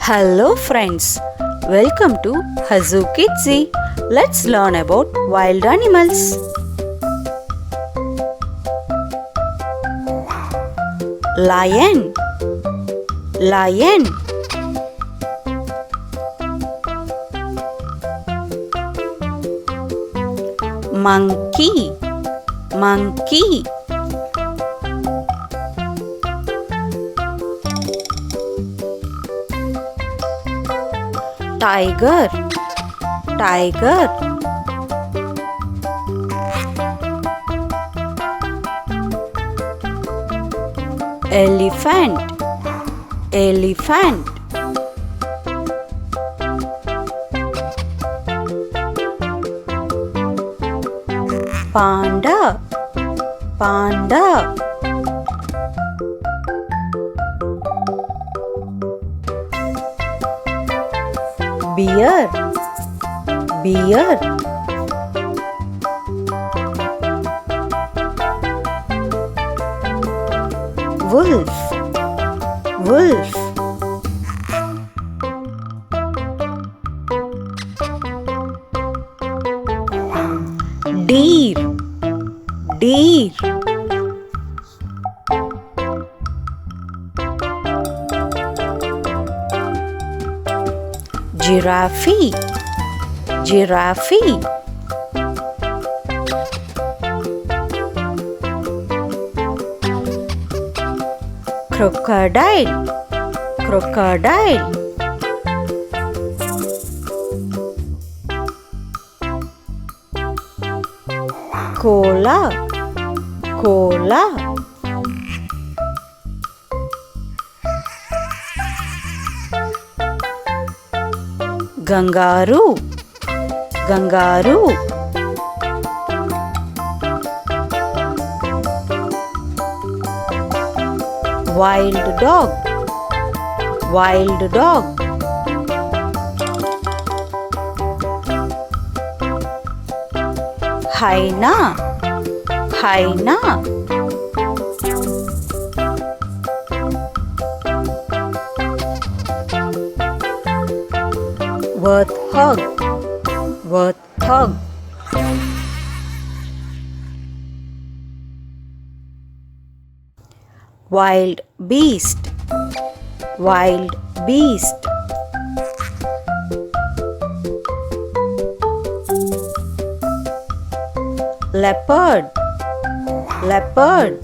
Hello friends, welcome to HASU KIDZEEE. Let's learn about wild animals. Lion, lion. Monkey, monkey. Tiger, tiger. Elephant, elephant. Panda, panda. Bear, bear. Wolf, wolf. Deer, deer. Giraffe, giraffe. Crocodile, crocodile. Koala, koala. Kangaroo, kangaroo. Wild dog, wild dog. Hyena, hyena. Warthog, warthog. Wild beast, wild beast. Leopard, leopard.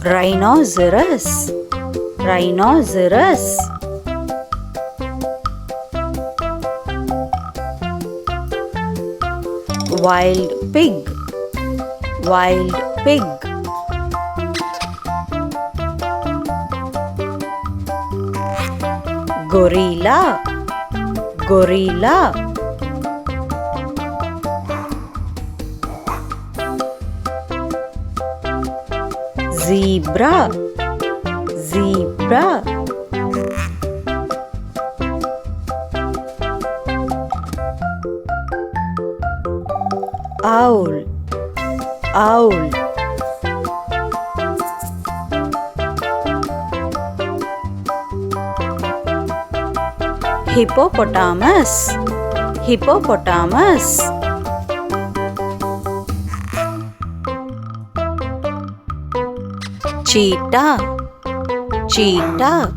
Rhinoceros, rhinoceros. Wild pig, wild pig. Gorilla, gorilla. Zebra, zebra. Owl, owl. Hippopotamus, hippopotamus. Cheetah, cheetah.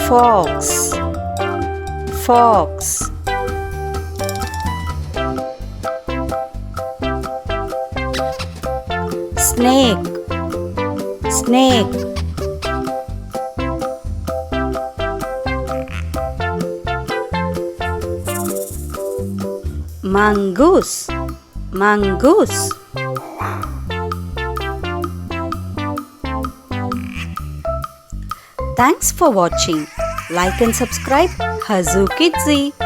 Fox, fox. Snake, snake. Mongoose, mongoose. Thanks for watching. Like and subscribe HASU KIDZEEE.